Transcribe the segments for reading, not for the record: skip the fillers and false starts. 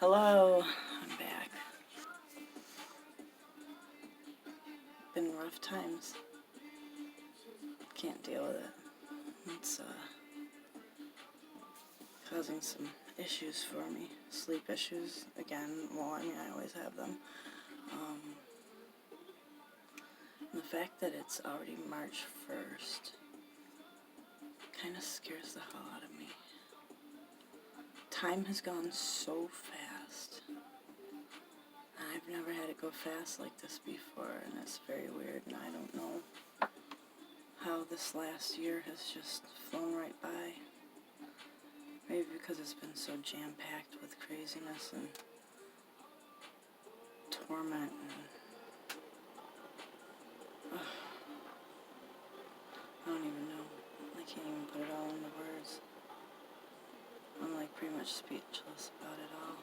Hello, I'm back. Been rough times. Can't deal with it. It's causing some issues for me. Sleep issues again. Well, I mean, I always have them. And the fact that it's already March 1st kind of scares the hell out of me. Time has gone so fast. I've never had it go fast like this before, and it's very weird, and I don't know how this last year has just flown right by. Maybe because it's been so jam-packed with craziness and torment and I don't even know. I can't even put it all into words. I'm like pretty much speechless about it all.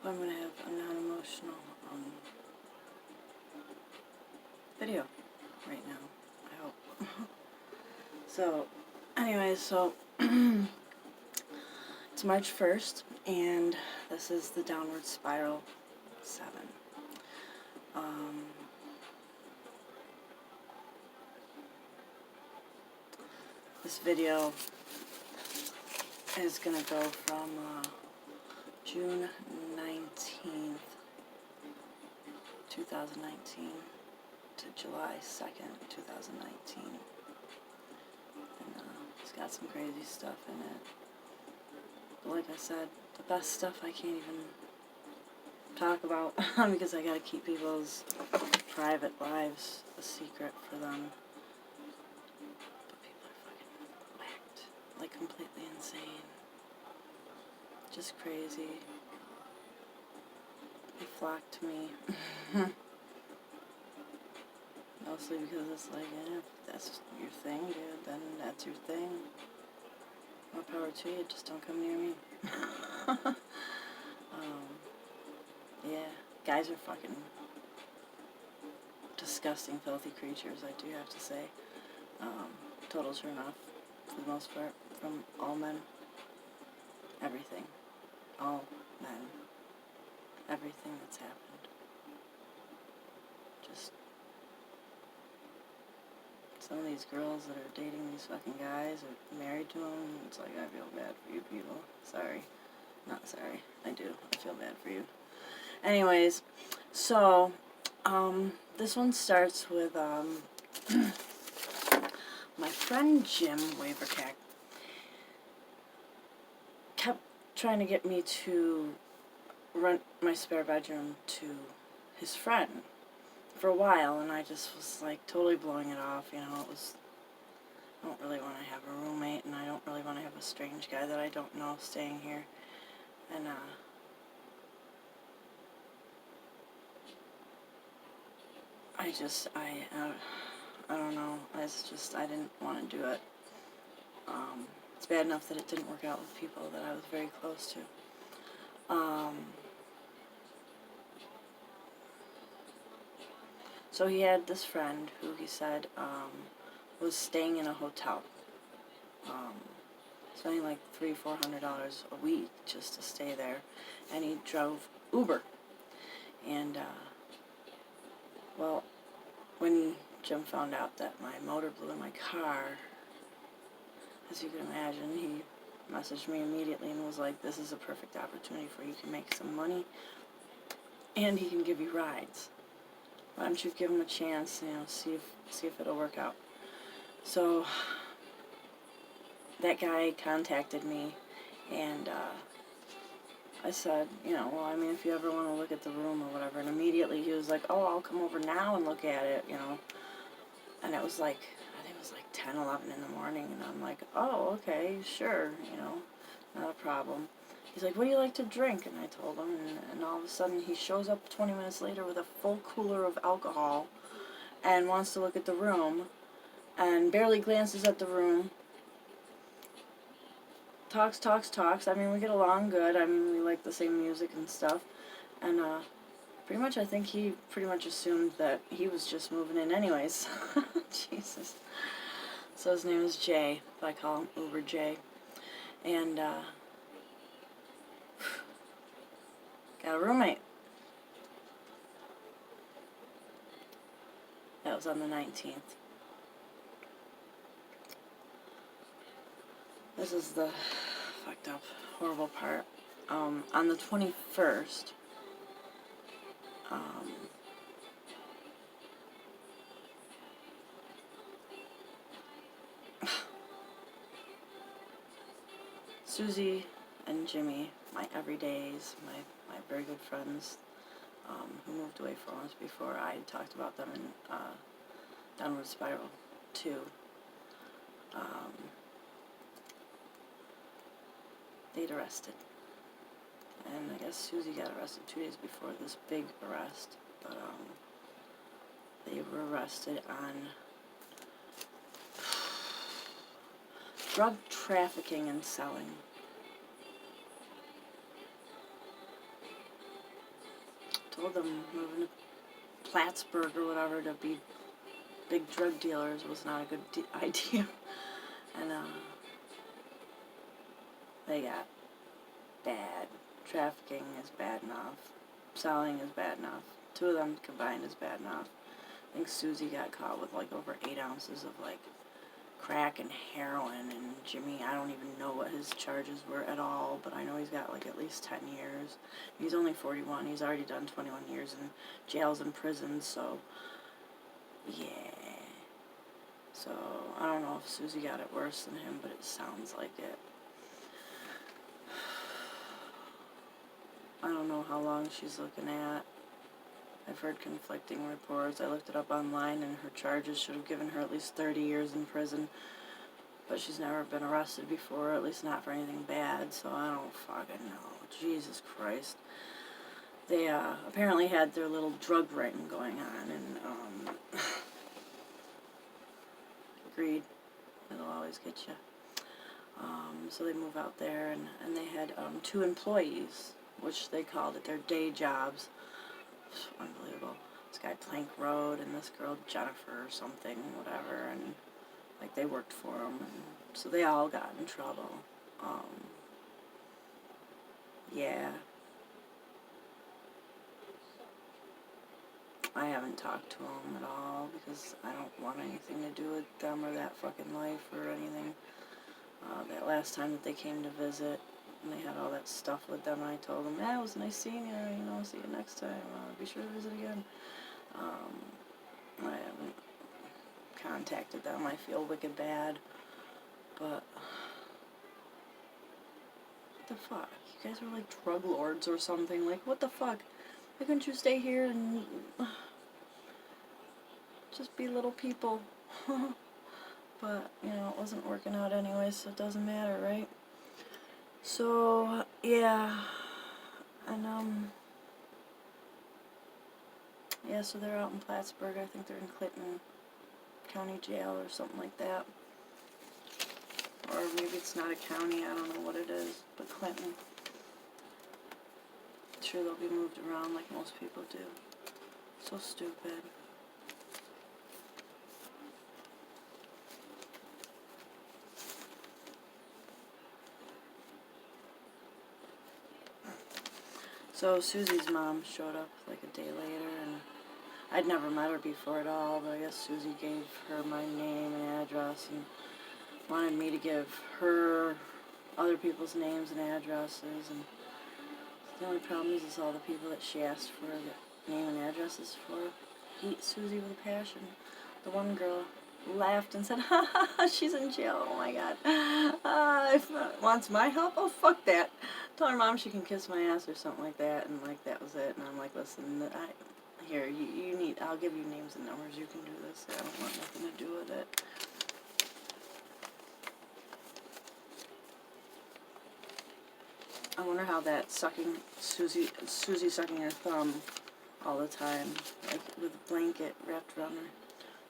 I'm going to have a non-emotional video right now, I hope. So, anyways, it's March 1st, and this is the Downward Spiral 7. This video is going to go from June 19th, 2019 to July 2nd, 2019. And it's got some crazy stuff in it. But like I said, the best stuff I can't even talk about because I gotta keep people's private lives a secret for them. But people are fucking whacked. Like completely insane. Just crazy. They flock to me. Mostly because it's like, if that's your thing, dude, then that's your thing. More power to you, just don't come near me. Yeah, guys are fucking disgusting, filthy creatures, I do have to say. Total turn off, for the most part, from all men. Everything. All men. Everything that's happened. Just some of these girls that are dating these fucking guys or married to them, it's like, I feel bad for you people. Sorry. Not sorry. I do. I feel bad for you. Anyways, so, this one starts with, my friend Jim Wavercack kept trying to get me to rent my spare bedroom to his friend for a while, and I just was like totally blowing it off, you know. It was, I don't really want to have a roommate, and I don't really want to have a strange guy that I don't know staying here, and I don't know, I didn't want to do it. It's bad enough that it didn't work out with people that I was very close to. So he had this friend who he said was staying in a hotel, spending like $300-400 a week just to stay there, and he drove Uber. And well, when Jim found out that my motor blew in my car, as you can imagine, he messaged me immediately and was like, this is a perfect opportunity for you to make some money, and he can give you rides. Why don't you give him a chance, you know, see if it'll work out. So that guy contacted me, and I said, you know, well, I mean, if you ever want to look at the room or whatever, and immediately he was like, oh, I'll come over now and look at it, you know. And it was like, I think it was like 10, 11 in the morning, and I'm like, oh, okay, sure, you know, not a problem. He's like, what do you like to drink? And I told him, and all of a sudden he shows up 20 minutes later with a full cooler of alcohol and wants to look at the room and barely glances at the room. Talks. I mean, we get along good. I mean, we like the same music and stuff. And pretty much I think he pretty much assumed that he was just moving in anyways. Jesus. So his name is Jay, but I call him Uber Jay. And, got a roommate. That was on the 19th. This is the fucked up, horrible part. On the 21st, Susie and Jimmy, my everydays, my very good friends, who moved away from us before I talked about them in Downward Spiral 2. They'd arrested. And I guess Susie got arrested 2 days before this big arrest. But they were arrested on drug trafficking and selling. Told them moving to Plattsburgh or whatever to be big drug dealers was not a good idea. And they got bad. Trafficking is bad enough. Selling is bad enough. 2 of them combined is bad enough. I think Susie got caught with like over 8 ounces of like crack and heroin, and Jimmy, I don't even know what his charges were at all, but I know he's got like at least 10 years. He's only 41. He's already done 21 years in jails and prisons, so yeah. So I don't know if Susie got it worse than him, but it sounds like it. I don't know how long she's looking at. I've heard conflicting reports. I looked it up online, and her charges should have given her at least 30 years in prison. But she's never been arrested before, at least not for anything bad, so I don't fucking know. Jesus Christ. They apparently had their little drug ring going on, and greed, it'll always get you. So they move out there, and they had 2 employees, which they called it their day jobs. Unbelievable. This guy Plank Road and this girl Jennifer or something, whatever, and like they worked for him, and so they all got in trouble. Yeah. I haven't talked to them at all because I don't want anything to do with them or that fucking life or anything. That last time that they came to visit, and they had all that stuff with them, and I told them, it was nice seeing you, see you next time, be sure to visit again. I haven't contacted them. I feel wicked bad, but what the fuck? You guys are like drug lords or something. Like, what the fuck? Why couldn't you stay here and just be little people? But, it wasn't working out anyway, so it doesn't matter, right? So, yeah, and, yeah, so they're out in Plattsburgh. I think they're in Clinton County Jail or something like that. Or maybe it's not a county, I don't know what it is, but Clinton. I'm sure they'll be moved around like most people do. So stupid. So Susie's mom showed up like a day later, and I'd never met her before at all, but I guess Susie gave her my name and address and wanted me to give her other people's names and addresses, and the only problem is all the people that she asked for the name and addresses for hate Susie with a passion. The one girl laughed and said, ha ha ha, she's in jail, oh my god. If wants my help, oh fuck that. Told her mom she can kiss my ass or something like that, and like that was it. And I'm like, listen, here, you need, I'll give you names and numbers, you can do this. I don't want nothing to do with it. I wonder how that Susie sucking her thumb all the time, like with a blanket wrapped around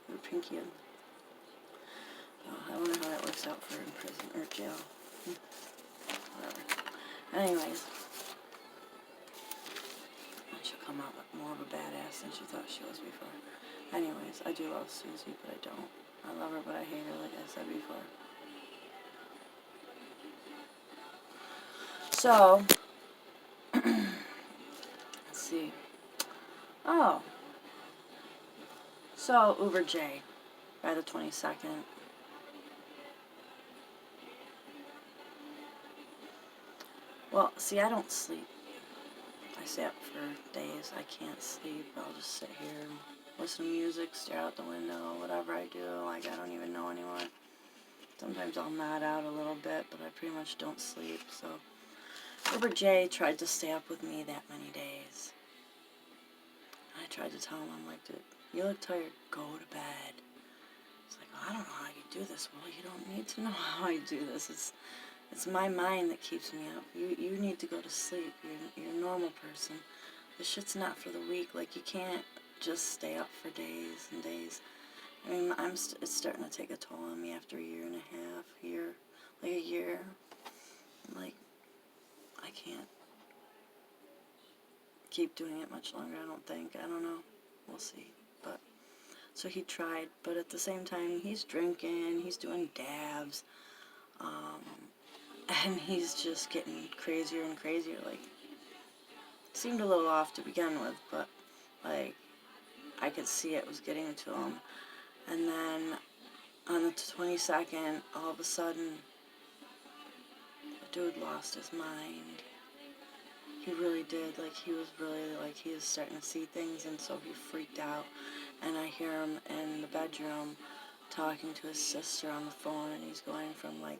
her pinky. I wonder how that works out for her in prison or jail. Whatever. Anyways, she'll come out more of a badass than she thought she was before. Anyways, I do love Susie, but I don't. I love her, but I hate her like a I said before. So, let's see. Oh, so Uber J by the 22nd. Well, see, I don't sleep. I stay up for days. I can't sleep. I'll just sit here and listen to music, stare out the window, whatever I do. Like, I don't even know anymore. Sometimes I'll nod out a little bit, but I pretty much don't sleep. So, Uber J tried to stay up with me that many days. I tried to tell him, I'm like, dude, you look tired. Go to bed. He's like, well, I don't know how you do this. Well, you don't need to know how I do this. It's my mind that keeps me up. You need to go to sleep. You're a normal person. This shit's not for the weak. Like, you can't just stay up for days and days. I mean, it's starting to take a toll on me after a year and a half, like a year. Like, I can't keep doing it much longer, I don't think. I don't know. We'll see. But, so he tried, but at the same time, he's drinking, he's doing dabs, and he's just getting crazier and crazier. Like, seemed a little off to begin with, but, like, I could see it was getting to him. And then, on the 22nd, all of a sudden, the dude lost his mind. He really did. Like, he was starting to see things, and so he freaked out. And I hear him in the bedroom talking to his sister on the phone, and he's going from, like,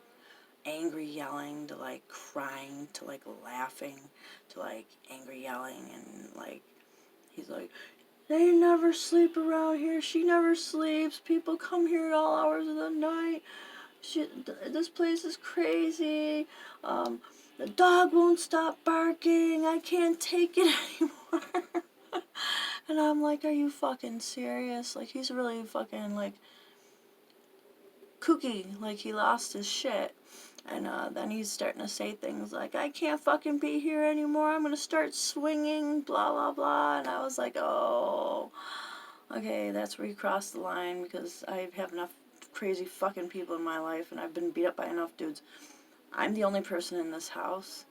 angry yelling to, like, crying to, like, laughing to, like, angry yelling, and, like, he's like, they never sleep around here. She never sleeps. People come here at all hours of the night. This place is crazy. The dog won't stop barking. I can't take it anymore. And I'm like, are you fucking serious? Like, he's really fucking, like, kooky. Like, he lost his shit. And then he's starting to say things like, I can't fucking be here anymore. I'm going to start swinging, blah, blah, blah. And I was like, oh, okay, that's where you cross the line, because I have enough crazy fucking people in my life, and I've been beat up by enough dudes. I'm the only person in this house,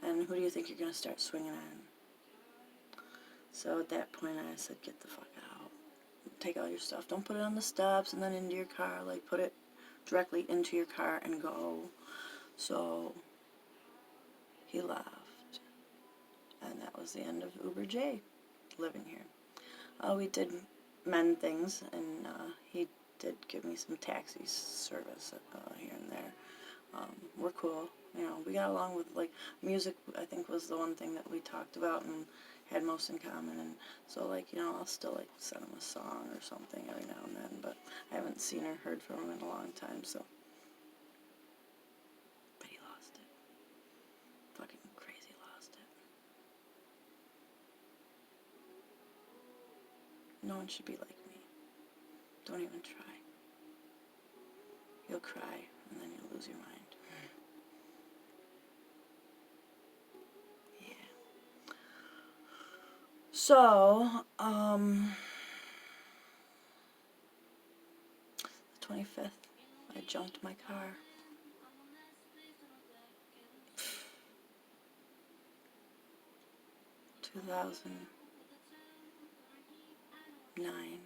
and who do you think you're going to start swinging at? So at that point, I said, get the fuck out. Take all your stuff. Don't put it on the steps and then into your car. Like, put it directly into your car and go. So he left, and that was the end of Uber J living here. We did mend things, and he did give me some taxi service here and there. We're cool. You know, we got along with, like, music, I think, was the one thing that we talked about and had most in common. And so, like, you know, I'll still, like, send him a song or something every now and then, but I haven't seen or heard from him in a long time, so. But he lost it. Fucking crazy lost it. No one should be like me. Don't even try. You'll cry, and then you'll lose your mind. Yeah. So, the 25th, I junked my car. Two 2009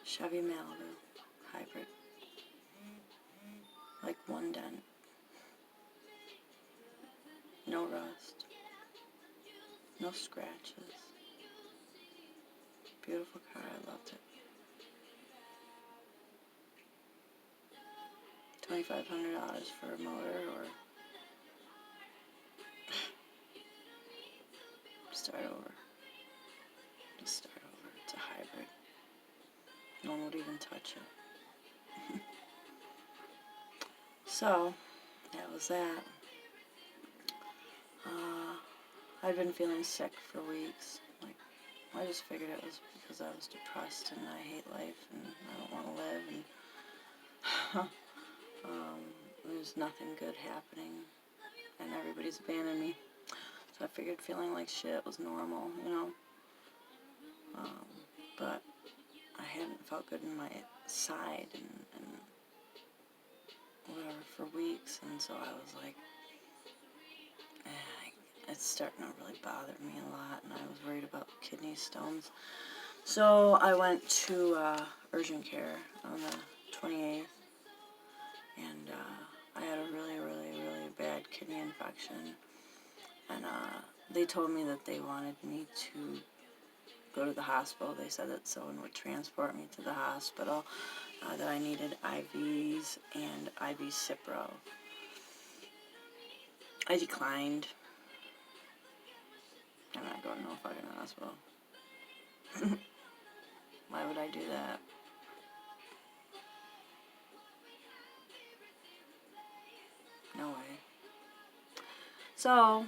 Chevy Malibu hybrid. Like, one dent. No rust. No scratches. Beautiful car. I loved it. $2,500 for a motor, or start over. Just start over. It's a hybrid. No one would even touch it. So, that was that. I've been feeling sick for weeks. Like, I just figured it was because I was depressed and I hate life and I don't want to live, and there's nothing good happening and everybody's abandoned me. So I figured feeling like shit was normal, you know. But I hadn't felt good in my side and whatever for weeks, and so I was like, it's starting to really bother me a lot, and I was worried about kidney stones. So I went to urgent care on the 28th, and I had a really, really, really bad kidney infection, and they told me that they wanted me to go to the hospital. They said that someone would transport me to the hospital, that I needed IVs and IV Cipro. I declined. I'm not going to no fucking hospital. Why would I do that? No way. So,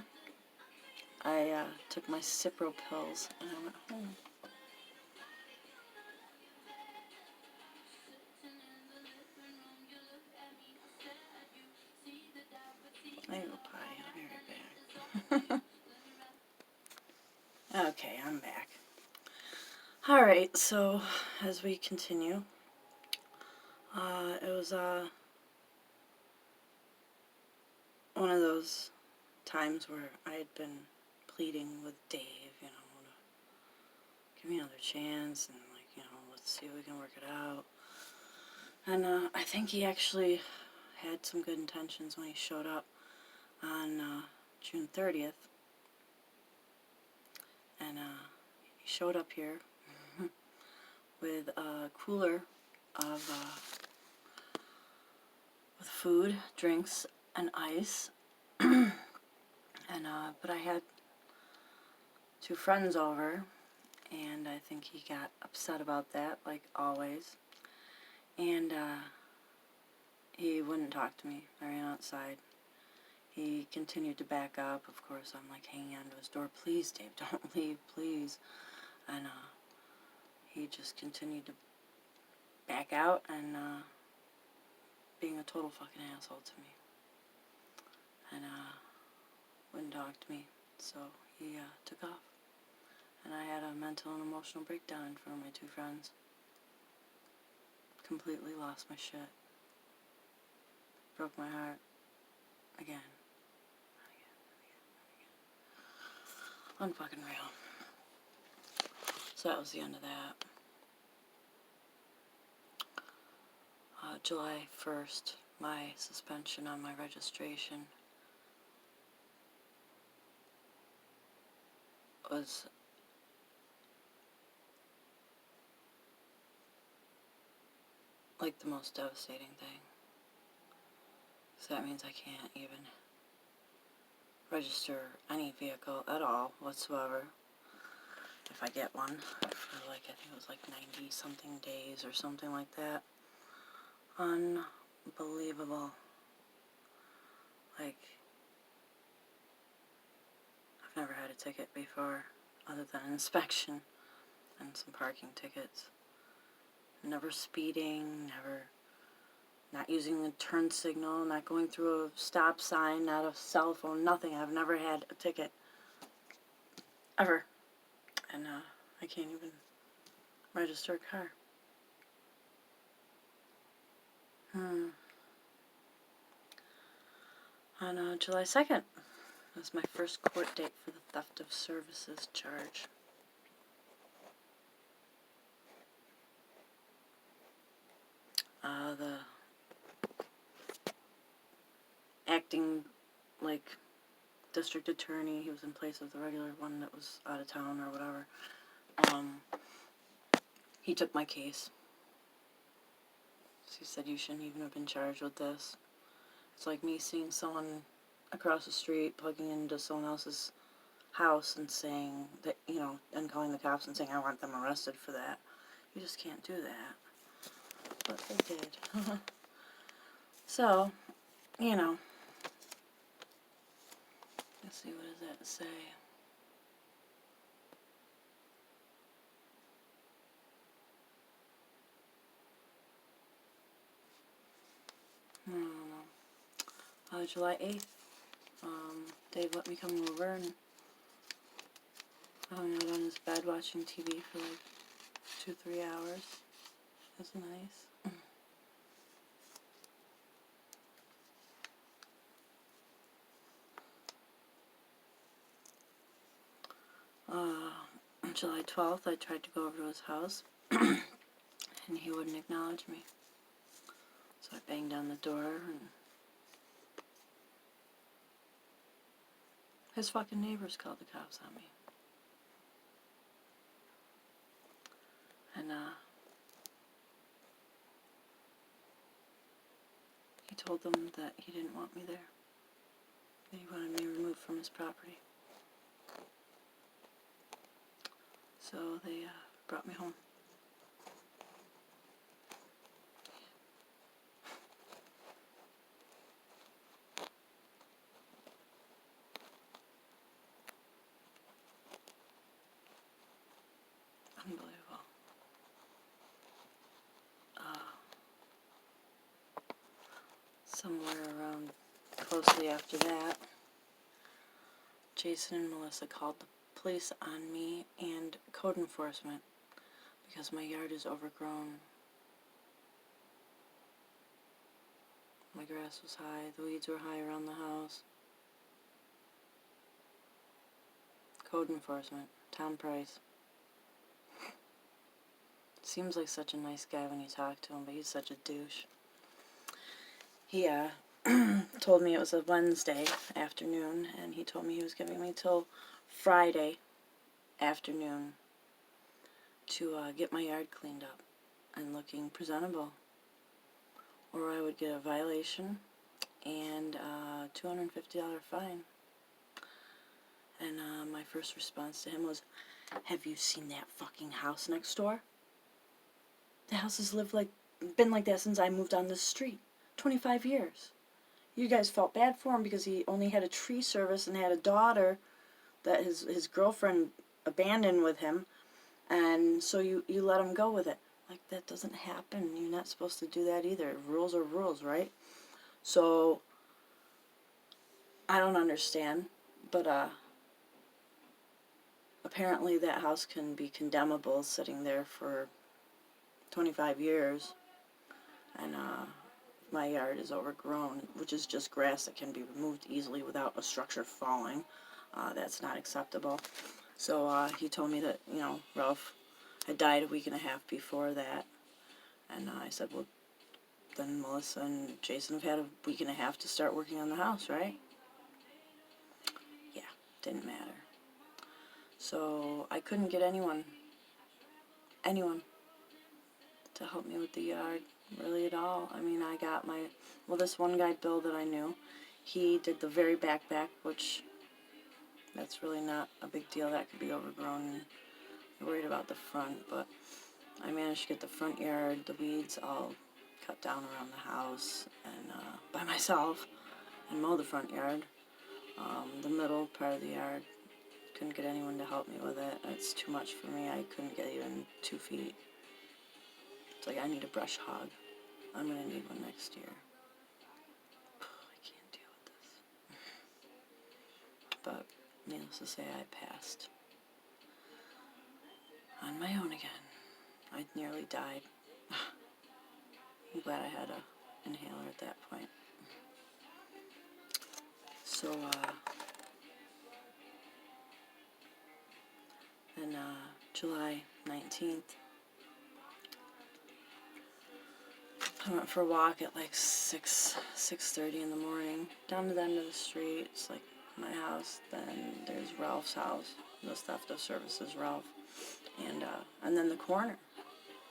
I took my Cipro pills and I went home. I go potty. I'll be right back. Okay, I'm back. Alright, so as we continue, it was one of those times where I had been pleading with Dave, you know, to give me another chance and, like, you know, let's see if we can work it out. And I think he actually had some good intentions when he showed up on June 30th. And he showed up here with a cooler of with food, drinks, and ice. And but I had two friends over, and I think he got upset about that, like always. And he wouldn't talk to me. I ran outside. He continued to back up. Of course, I'm like hanging onto his door. Please, Dave, don't leave, please. And he just continued to back out and being a total fucking asshole to me. And wouldn't talk to me. So he took off. And I had a mental and emotional breakdown in front of my two friends. Completely lost my shit. Broke my heart. Again. Unfucking real. So that was the end of that. July 1st, my suspension on my registration was like the most devastating thing. So that means I can't even register any vehicle at all whatsoever if I get one for like, I think it was like 90 something days or something like that. Unbelievable. Like, I've never had a ticket before other than an inspection and some parking tickets. Never speeding, never not using the turn signal, not going through a stop sign, not a cell phone, nothing. I've never had a ticket. Ever. And I can't even register a car. On July 2nd was my first court date for the theft of services charge. The acting, like, district attorney, he was in place of the regular one that was out of town or whatever, he took my case. He said, you shouldn't even have been charged with this. It's like me seeing someone across the street plugging into someone else's house and saying that, you know, and calling the cops and saying, I want them arrested for that. You just can't do that. But they did. So, you know. Let's see, what does that say? I don't know. July 8th, Dave let me come over and I hung out on his bed watching TV for like 2-3 hours. That's nice. On July 12th, I tried to go over to his house, and he wouldn't acknowledge me. So I banged on the door, and his fucking neighbors called the cops on me. And, he told them that he didn't want me there. That he wanted me removed from his property. So they, brought me home. Unbelievable. Somewhere around closely after that, Jason and Melissa called the police on me and code enforcement because my yard is overgrown. My grass was high, the weeds were high around the house. Code enforcement, Tom Price. Seems like such a nice guy when you talk to him, but he's such a douche. He told me it was a Wednesday afternoon, and he told me he was giving me till Friday afternoon to get my yard cleaned up and looking presentable, or I would get a violation and a $250 fine. And my first response to him was, "Have you seen that fucking house next door? The house has been like that since I moved on this street. 25 years. You guys felt bad for him because he only had a tree service and had a daughter that his girlfriend abandoned with him, and so you let him go with it. Like, that doesn't happen. You're not supposed to do that either. Rules are rules, right? So, I don't understand, but apparently that house can be condemnable sitting there for 25 years, and my yard is overgrown, which is just grass that can be removed easily without a structure falling. That's not acceptable. So he told me that, Ralph had died a week and a half before that. And I said, well, then Melissa and Jason have had a week and a half to start working on the house, right? Yeah, didn't matter. So I couldn't get anyone to help me with the yard, really at all. I mean, I got this one guy, Bill, that I knew, he did the very back, which that's really not a big deal. That could be overgrown. I'm worried about the front, but I managed to get the front yard, the weeds all cut down around the house, and by myself, and mow the front yard. The middle part of the yard, couldn't get anyone to help me with it. It's too much for me. I couldn't get even 2 feet. It's like I need a brush hog. I'm going to need one next year. I can't deal with this. But needless to say, I passed. On my own again. I nearly died. I'm glad I had a inhaler at that point. So, then July 19th, I went for a walk at like 6:30 in the morning, down to the end of the street. It's like my house, then there's Ralph's house, the stuff that services Ralph, and then the corner.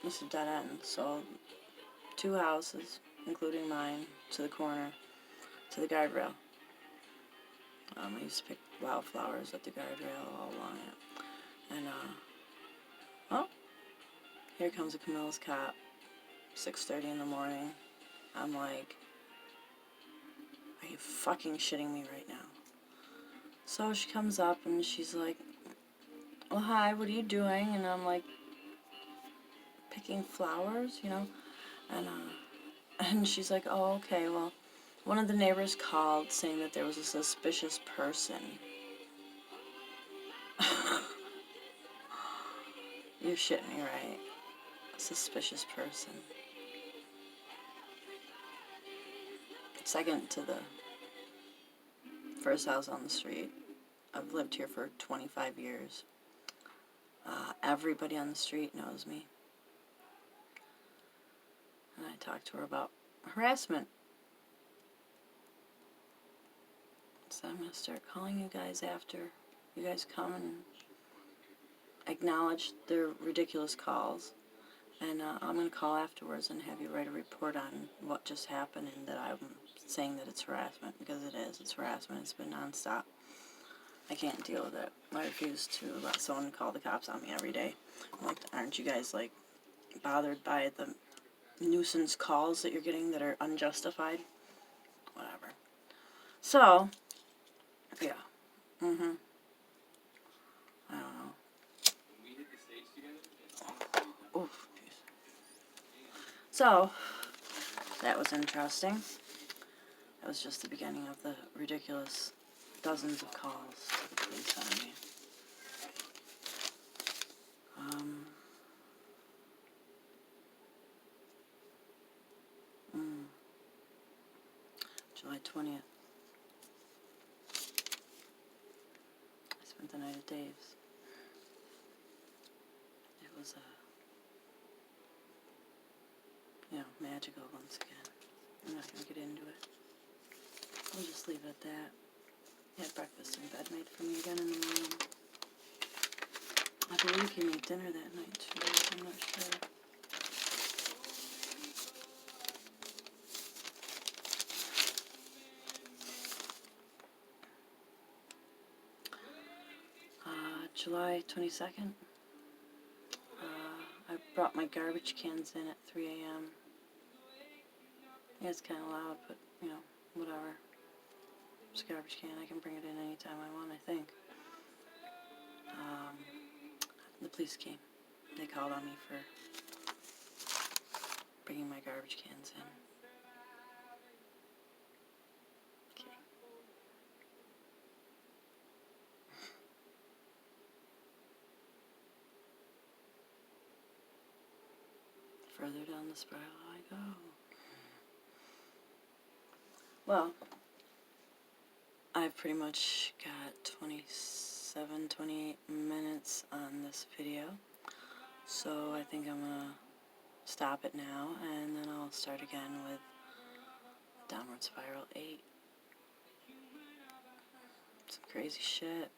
It's a dead end, so 2 houses, including mine, to the corner, to the guardrail. I used to pick wildflowers at the guardrail all along it. And, here comes a Camilla's cop, 6:30 in the morning. I'm like, are you fucking shitting me right now? So she comes up and she's like, well, hi, what are you doing? And I'm like, picking flowers, and she's like, oh, okay, well, one of the neighbors called saying that there was a suspicious person. You're shitting me, right? suspicious person. Second to the first house on the street. I've lived here for 25 years. Everybody on the street knows me. And I talked to her about harassment. So I'm going to start calling you guys after you guys come and acknowledge their ridiculous calls. And I'm going to call afterwards and have you write a report on what just happened and that I'm saying that it's harassment, because it is. It's harassment. It's been nonstop. I can't deal with it. I refuse to let someone call the cops on me every day. I'm like, aren't you guys, like, bothered by the nuisance calls that you're getting that are unjustified? Whatever. So, yeah. I don't know. Oof, jeez. So, that was interesting. That was just the beginning of the ridiculous dozens of calls to the police on me. July 20th. I spent the night at Dave's. It was, magical once again. I'm not going to get into it. I'll just leave it at that. He had breakfast in bed made for me again in the morning. I believe he made dinner that night too. I'm not sure. July 22nd. I brought my garbage cans in at 3 a.m. Yeah, it's kind of loud, but, whatever. It's a garbage can. I can bring it in anytime I want, I think. The police came. They called on me for bringing my garbage cans in. Okay. Further down the spiral I go. Well, I've pretty much got 27, 28 minutes on this video. So I think I'm going to stop it now, and then I'll start again with Downward Spiral 8. Some crazy shit.